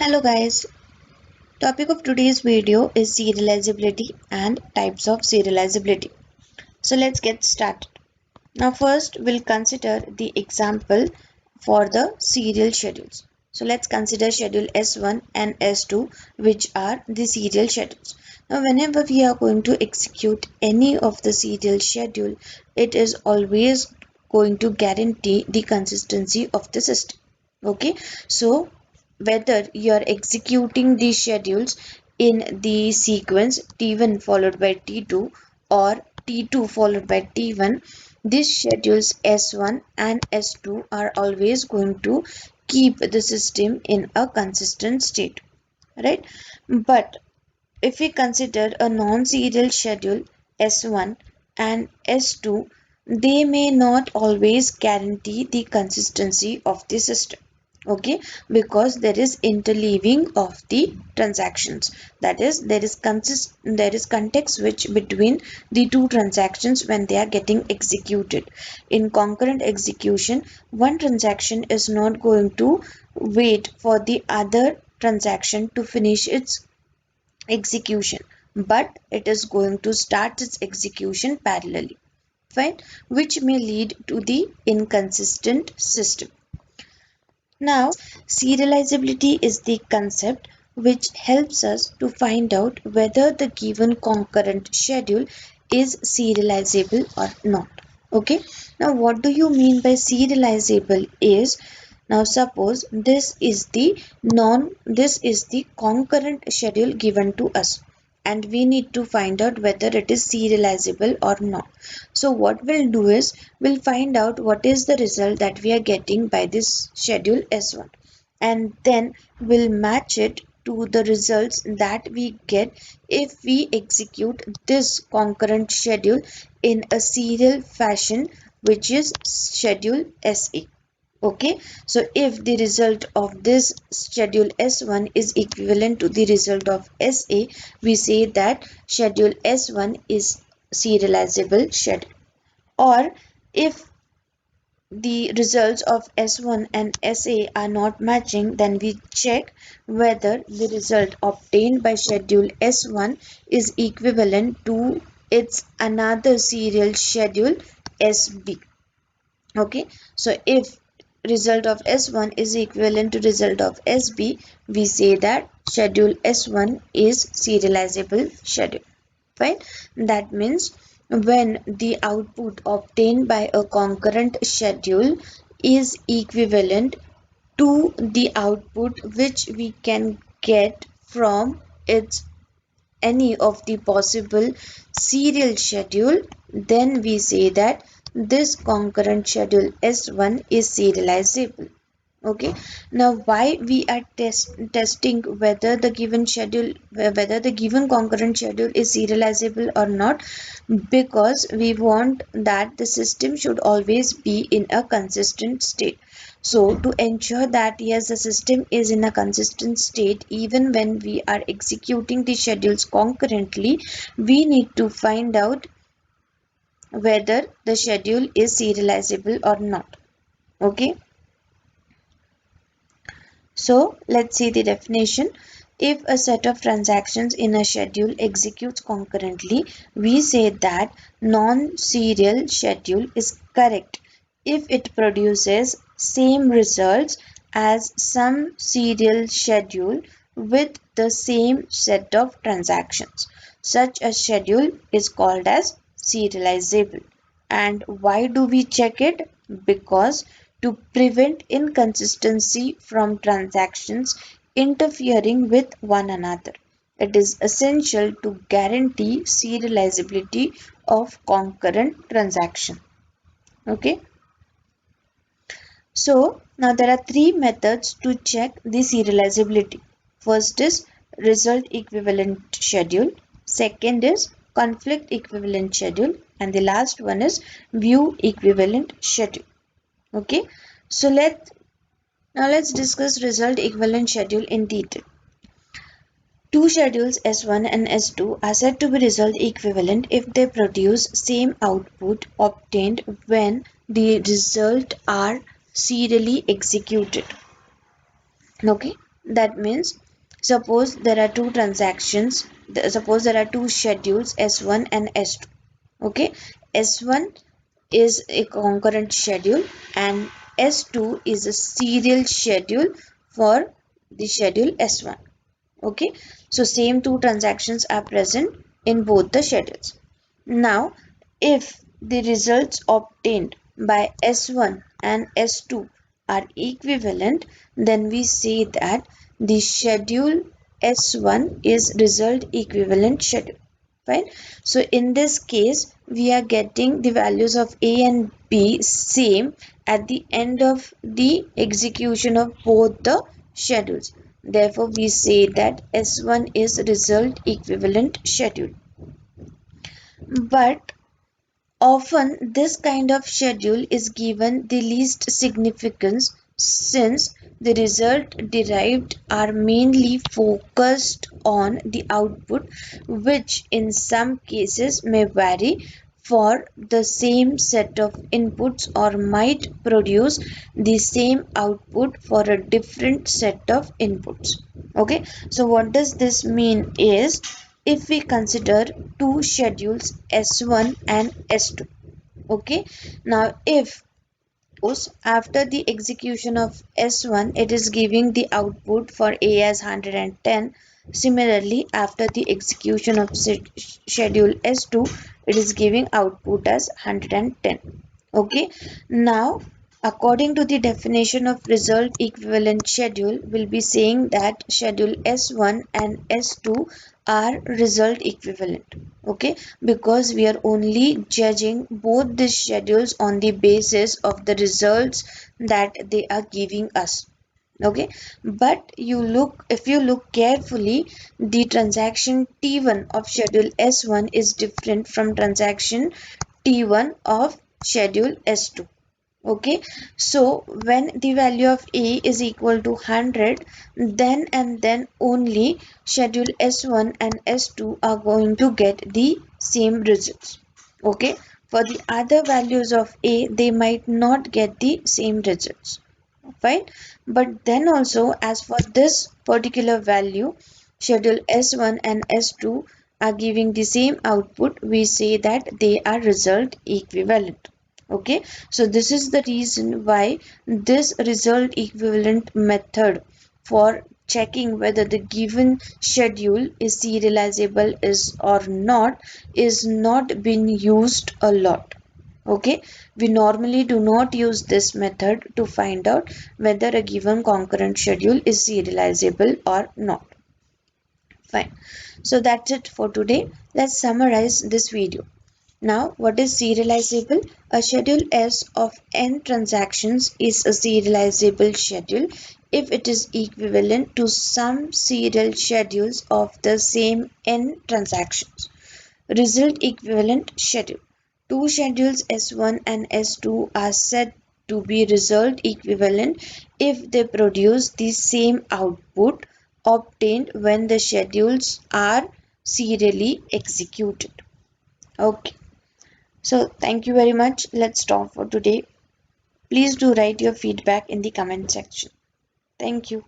Hello guys, topic of today's video is serializability and types of serializability. So let's get started. Now first we'll consider the example for the serial schedules. So let's consider schedule S1 and S2, which are the serial schedules. Now whenever we are going to execute any of the serial schedule, it is always going to guarantee the consistency of the system. Okay, so whether you are executing these schedules in the sequence T1 followed by T2 or T2 followed by T1, these schedules S1 and S2 are always going to keep the system in a consistent state, right? But if we consider a non-serial schedule S1 and S2, they may not always guarantee the consistency of the system. Okay, because there is interleaving of the transactions. That is, there is context switch between the two transactions when they are getting executed. In concurrent execution, one transaction is not going to wait for the other transaction to finish its execution, but it is going to start its execution parallelly, fine, which may lead to the inconsistent system. Now, serializability is the concept which helps us to find out whether the given concurrent schedule is serializable or not. Okay, now what do you mean by serializable is, now suppose this is the concurrent schedule given to us, and we need to find out whether it is serializable or not. So what we'll do is we'll find out what is the result that we are getting by this schedule S1, and then we'll match it to the results that we get if we execute this concurrent schedule in a serial fashion, which is schedule SA. Okay, so if the result of this schedule S1 is equivalent to the result of SA, we say that schedule S1 is serializable schedule. Or if the results of S1 and SA are not matching, then we check whether the result obtained by schedule S1 is equivalent to its another serial schedule SB. Okay, so if result of S1 is equivalent to result of SB, we say that schedule S1 is serializable schedule. Fine. That means when the output obtained by a concurrent schedule is equivalent to the output which we can get from its any of the possible serial schedule, then we say that this concurrent schedule S1 is serializable. Okay, now why we are testing whether the given schedule, whether the given concurrent schedule is serializable or not? Because we want that the system should always be in a consistent state. So to ensure that yes, the system is in a consistent state even when we are executing the schedules concurrently, we need to find out whether the schedule is serializable or not. Okay, so let's see the definition. If a set of transactions in a schedule executes concurrently, we say that non-serial schedule is correct if it produces same results as some serial schedule with the same set of transactions. Such a schedule is called as serializable. And why do we check it? Because to prevent inconsistency from transactions interfering with one another. It is essential to guarantee serializability of concurrent transaction. Okay. So now there are three methods to check the serializability. First is result equivalent schedule. Second is conflict equivalent schedule. And the last one is view equivalent schedule. Okay. So let's discuss result equivalent schedule in detail. Two schedules S1 and S2 are said to be result equivalent if they produce same output obtained when the result are serially executed. Okay. That means, suppose there are two transactions, suppose there are two schedules S1 and S2. Okay, S1 is a concurrent schedule and S2 is a serial schedule for the schedule S1. Okay, so same two transactions are present in both the schedules. Now, if the results obtained by S1 and S2 are equivalent, then we say that the schedule S1 is result equivalent schedule. Fine. So in this case, we are getting the values of A and B same at the end of the execution of both the schedules. Therefore, we say that S1 is result equivalent schedule. But often this kind of schedule is given the least significance since the result derived are mainly focused on the output, which in some cases may vary for the same set of inputs or might produce the same output for a different set of inputs. Okay, so what does this mean is, if we consider two schedules S1 and S2. Okay, now if after the execution of S1 it is giving the output for A as 110. Similarly, after the execution of schedule S2 it is giving output as 110. Okay, now according to the definition of result equivalent schedule, we'll be saying that schedule S1 and S2 are result equivalent. Okay, because we are only judging both the schedules on the basis of the results that they are giving us. Okay, but if you look carefully, the transaction T1 of schedule S1 is different from transaction T1 of schedule S2. Okay, so when the value of A is equal to 100, then and then only schedule S1 and S2 are going to get the same results. Okay, for the other values of A, they might not get the same results. Fine, but then also as for this particular value, schedule S1 and S2 are giving the same output, we say that they are result equivalent. Okay, so this is the reason why this result equivalent method for checking whether the given schedule is serializable is or not is not been used a lot. Okay, we normally do not use this method to find out whether a given concurrent schedule is serializable or not. Fine, so that's it for today. Let's summarize this video. Now, what is serializable? A schedule S of n transactions is a serializable schedule if it is equivalent to some serial schedules of the same n transactions. Result equivalent schedule. Two schedules S1 and S2 are said to be result equivalent if they produce the same output obtained when the schedules are serially executed. Okay. So thank you very much. Let's stop for today. Please do write your feedback in the comment section. Thank you.